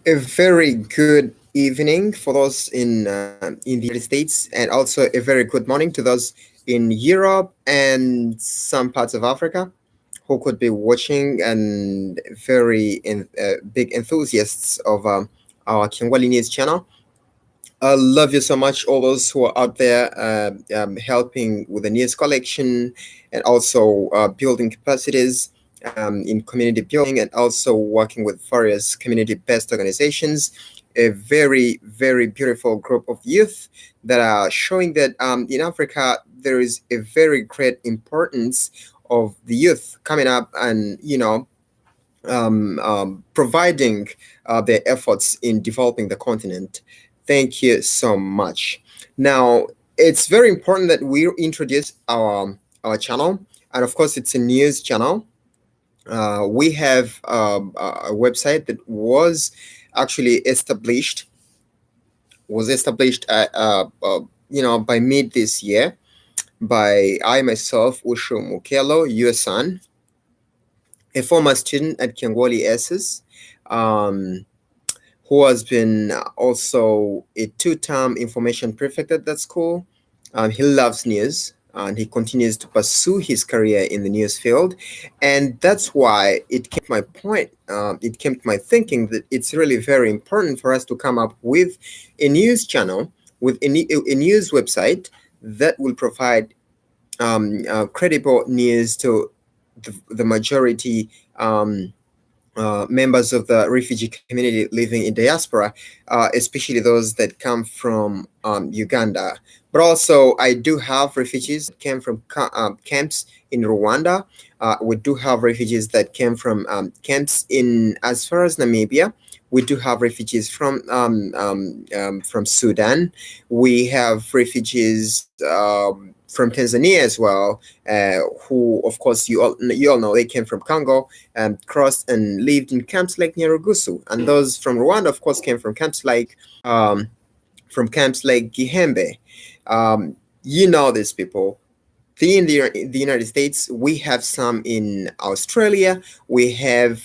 A very good evening for those in the United States, and also a very good morning to those in Europe and some parts of Africa who could be watching and big enthusiasts of our Kyangwali News channel. I love you so much, all those who are out there helping with the news collection and also building capacities in community building and also working with various community-based organizations. A very, very beautiful group of youth that are showing that in Africa there is a very great importance of the youth coming up and providing their efforts in developing the continent. Thank you so much. Now, it's very important that we introduce our channel, and of course, it's a news channel. We have a website that actually established by mid this year by I myself, Ushu Mukelo, your son, a former student at Kyangwali SS, um, who has been also a two-term information prefect at that school. He loves news and he continues to pursue his career in the news field. And that's why it came to my point, it came to my thinking that it's really very important for us to come up with a news channel, with a news website that will provide credible news to the majority members of the refugee community living in diaspora, especially those that come from Uganda. But also, I do have refugees that came from camps in Rwanda. We do have refugees that came from camps in as far as Namibia. We do have refugees from Sudan. We have refugees from Tanzania as well, who, of course, you all know they came from Congo and crossed and lived in camps like Nyarugusu. And those from Rwanda, of course, came from camps like Gihembe. You know these people. The United States, we have some in Australia. We have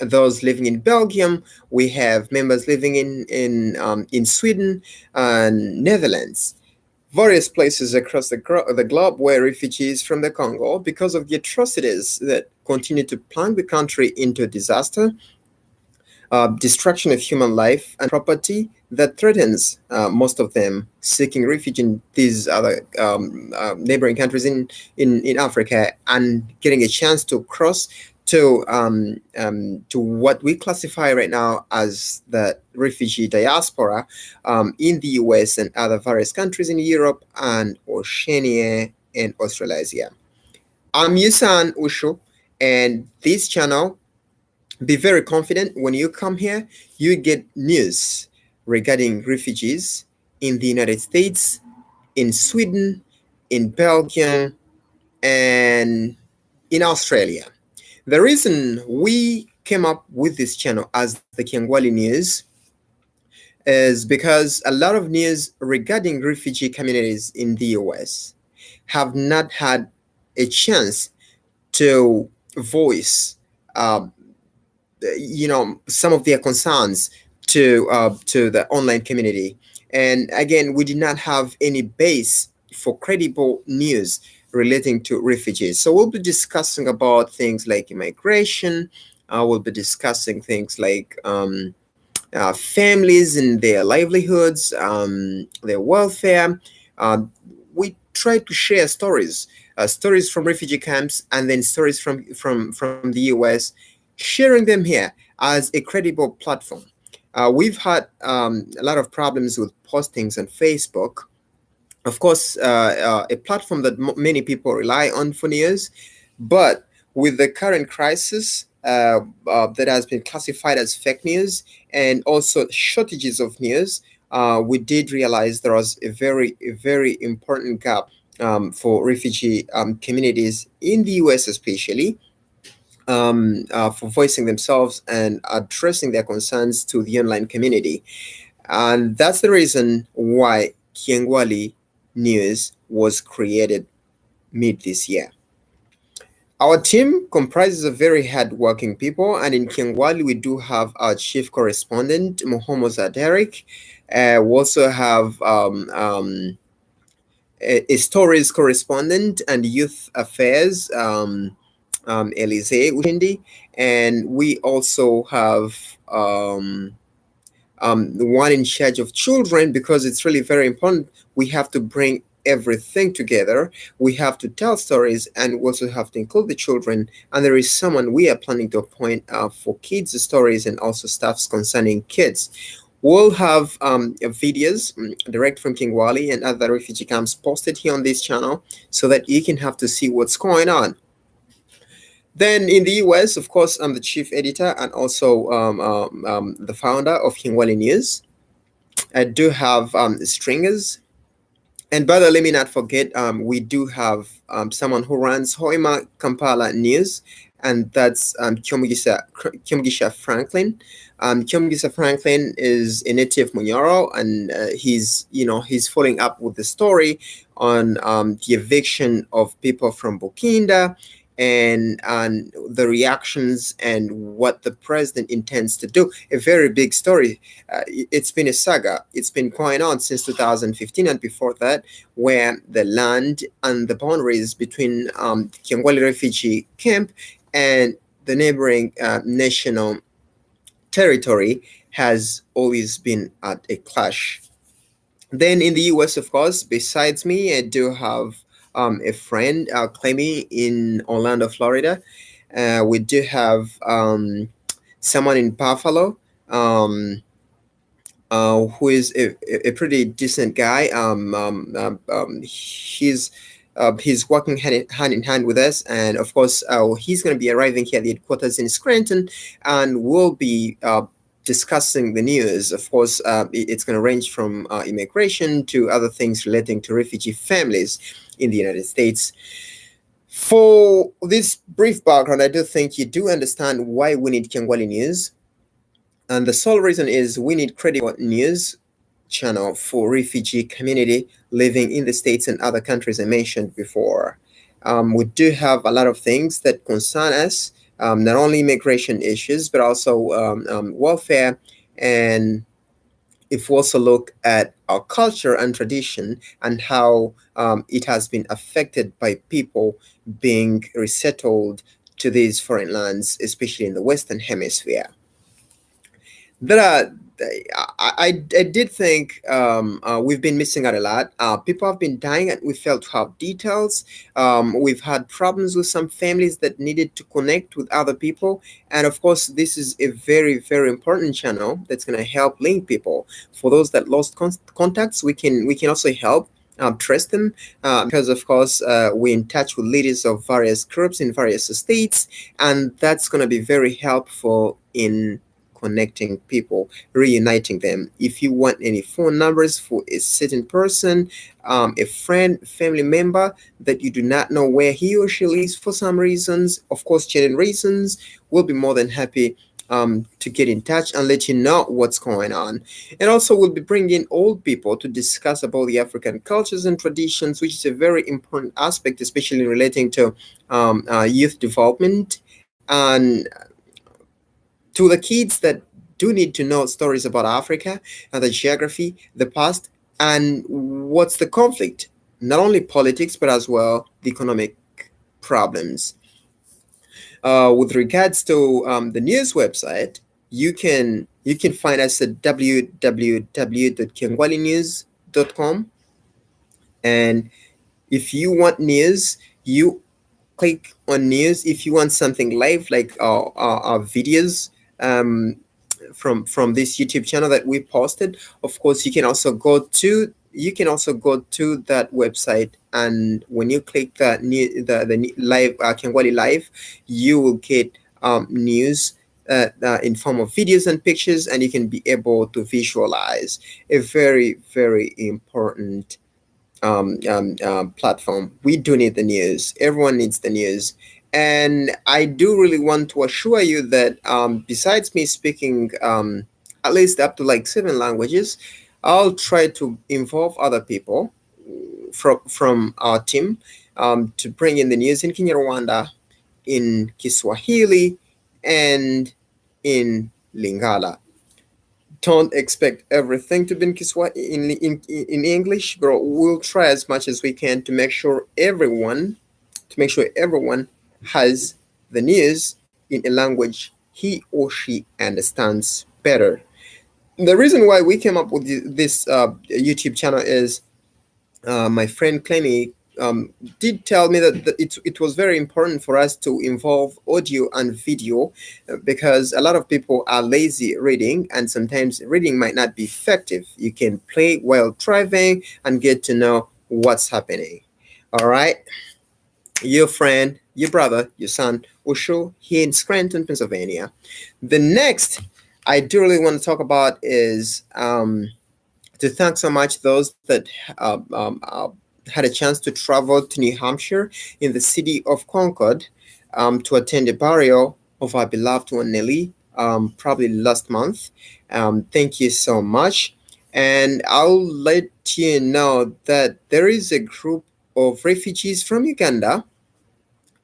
those living in Belgium. We have members living in Sweden and Netherlands, various places across the globe where refugees from the Congo, because of the atrocities that continue to plunge the country into disaster, destruction of human life and property that threatens most of them seeking refuge in these other neighboring countries in Africa and getting a chance to cross to what we classify right now as the refugee diaspora in the US and other various countries in Europe and Oceania and Australasia. I'm Yusan Ushu, and this channel, be very confident when you come here, you get news regarding refugees in the United States, in Sweden, in Belgium, and in Australia. The reason we came up with this channel as the Kyangwali News is because a lot of news regarding refugee communities in the US have not had a chance to voice some of their concerns to the online community. And again, we did not have any base for credible news relating to refugees. So we'll be discussing about things like immigration. We'll be discussing things like families and their livelihoods, their welfare. We try to share stories from refugee camps, and then stories from the US, sharing them here as a credible platform. We've had a lot of problems with postings on Facebook. Of course, a platform that many people rely on for news, but with the current crisis that has been classified as fake news and also shortages of news, we did realize there was a very important gap for refugee communities in the US, especially for voicing themselves and addressing their concerns to the online community. And that's the reason why Kyangwali News was created mid this year. Our team comprises of very hardworking people, and in Kyangwali, we do have our chief correspondent, Mohomo Zaderic. We also have a stories correspondent and youth affairs, Elise Ushindi, and we also have the one in charge of children, because it's really very important. We have to bring everything together. We have to tell stories, and we also have to include the children. And there is someone we are planning to appoint for kids stories and also stuffs concerning kids. We'll have videos direct from Kingwali and other refugee camps posted here on this channel, so that you can have to see what's going on. Then in the US, of course, I'm the chief editor and also the founder of KyangwaliNews. I do have stringers. And by the way, let me not forget, we do have someone who runs Hoima Kampala News, and that's Kyomgisha Franklin. Kyomgisha Franklin is a native Munyoro, and he's following up with the story on the eviction of people from Burkina, and the reactions and what the president intends to do. A very big story. It's been a saga. It's been going on since 2015 and before that, where the land and the boundaries between Kyangwali refugee camp and the neighboring national territory has always been at a clash. Then in the US, of course, besides me, I do have a friend, Clemmy, in Orlando, Florida. We do have someone in Buffalo, who is a pretty decent guy. He's working hand in hand with us, and of course, he's going to be arriving here at the headquarters in Scranton, and we'll be discussing the news. Of course, it's going to range from immigration to other things relating to refugee families in the United States. For this brief background, I do think you do understand why we need Kyangwali News. And the sole reason is we need credible news channel for refugee community living in the States and other countries I mentioned before. We do have a lot of things that concern us, not only immigration issues, but also welfare. And if we also look at our culture and tradition and how it has been affected by people being resettled to these foreign lands, especially in the Western Hemisphere. There are, I did think we've been missing out a lot. People have been dying, and we failed to have details. We've had problems with some families that needed to connect with other people. And of course, this is a very, very important channel that's going to help link people. For those that lost contacts, we can also help trace them, because of course we're in touch with leaders of various groups in various states, and that's going to be very helpful in connecting people, reuniting them. If you want any phone numbers for a certain person, a friend, family member that you do not know where he or she lives for some reasons, of course, genuine reasons, we'll be more than happy to get in touch and let you know what's going on. And also, we'll be bringing old people to discuss about the African cultures and traditions, which is a very important aspect, especially relating to youth development and to the kids that do need to know stories about Africa and the geography, the past, and what's the conflict. Not only politics, but as well the economic problems. With regards to the news website, you can find us at www.kyangwalinews.com. And if you want news, you click on news. If you want something live, like our videos from this YouTube channel that we posted, of course, you can also go to that website, and when you click the live Kyangwali live, you will get news in form of videos and pictures, and you can be able to visualize a very, very important platform. We do need the news. Everyone needs the news. And I do really want to assure you that besides me speaking at least up to like 7 languages, I'll try to involve other people from our team to bring in the news in Kinyarwanda, in Kiswahili and in Lingala. Don't expect everything to be in in English, but we'll try as much as we can to make sure everyone has the news in a language he or she understands better. The reason why we came up with this YouTube channel is my friend Clemmy did tell me that it was very important for us to involve audio and video because a lot of people are lazy reading, and sometimes reading might not be effective. You can play while driving and get to know what's happening. All right, your friend, your brother, your son, Osho here in Scranton, Pennsylvania. The next I do really want to talk about is to thank so much those that had a chance to travel to New Hampshire in the city of Concord to attend the burial of our beloved one Nellie, probably last month. Thank you so much. And I'll let you know that there is a group of refugees from Uganda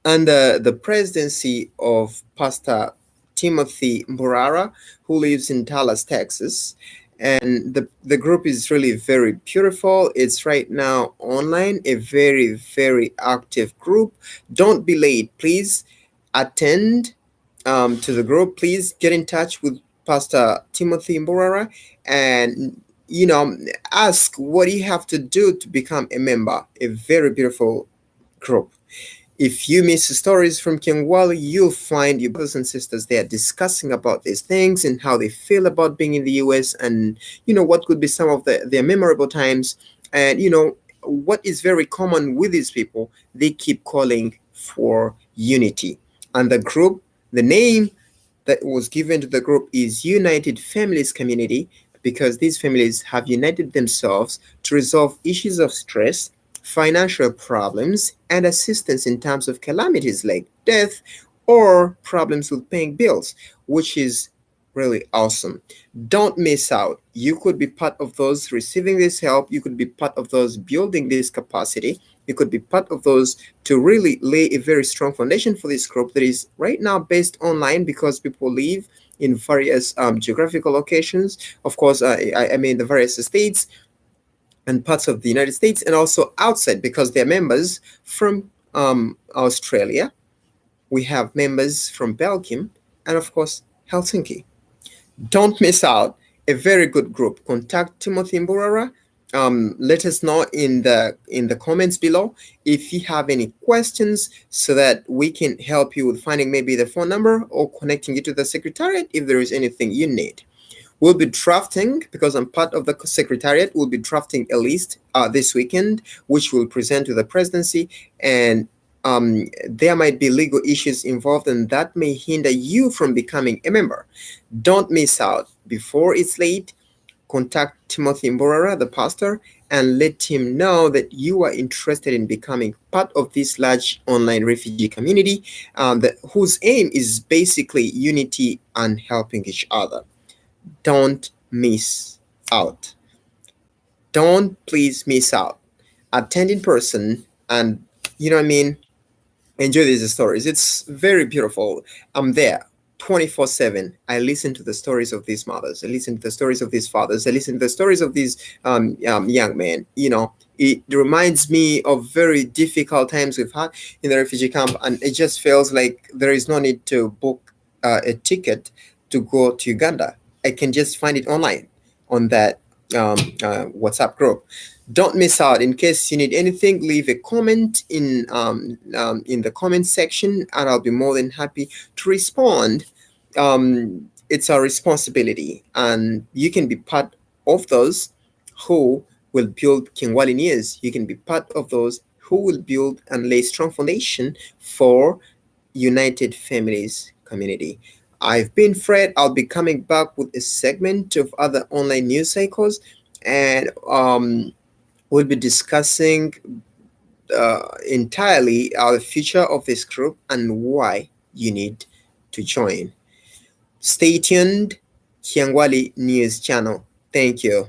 under the presidency of Pastor Timothy Mburara, who lives in Dallas, Texas. And the group is really very beautiful. It's right now online, a very, very active group. Don't be late. Please attend to the group. Please get in touch with Pastor Timothy Mburara and ask what you have to do to become a member. A very beautiful group. If you miss stories from Kyangwali, you'll find your brothers and sisters there discussing about these things and how they feel about being in the US, and what could be some of their memorable times. And what is very common with these people, they keep calling for unity. And the name that was given to the group is United Families Community, because these families have united themselves to resolve issues of stress, financial problems, and assistance in times of calamities like death or problems with paying bills, which is really awesome. Don't miss out. You could be part of those receiving this help. You could be part of those building this capacity. You could be part of those to really lay a very strong foundation for this group that is right now based online because people live in various geographical locations. Of course, I mean the various states and parts of the United States, and also outside because they're members from Australia. We have members from Belgium and, of course, Helsinki. Don't miss out. A very good group. Contact Timothy Mburara. Let us know in the comments below if you have any questions so that we can help you with finding maybe the phone number or connecting you to the secretariat if there is anything you need. We'll be drafting, because I'm part of the secretariat, we'll be drafting a list this weekend, which we'll present to the presidency. And there might be legal issues involved, and that may hinder you from becoming a member. Don't miss out. Before it's late, contact Timothy Mburara, the pastor, and let him know that you are interested in becoming part of this large online refugee community whose aim is basically unity and helping each other. Don't miss out. Don't please miss out. Attend in person and, what I mean, enjoy these stories. It's very beautiful. I'm there 24/7. I listen to the stories of these mothers. I listen to the stories of these fathers. I listen to the stories of these young men. It reminds me of very difficult times we've had in the refugee camp, and it just feels like there is no need to book a ticket to go to Uganda. I can just find it online on that WhatsApp group. Don't miss out. In case you need anything, leave a comment in the comment section, and I'll be more than happy to respond. It's our responsibility, and you can be part of those who will build KyangwaliNews. You can be part of those who will build and lay strong foundation for United Families Community. I've been Fred. I'll be coming back with a segment of other online news cycles, and we'll be discussing entirely the future of this group and why you need to join. Stay tuned, Kyangwali News channel. Thank you.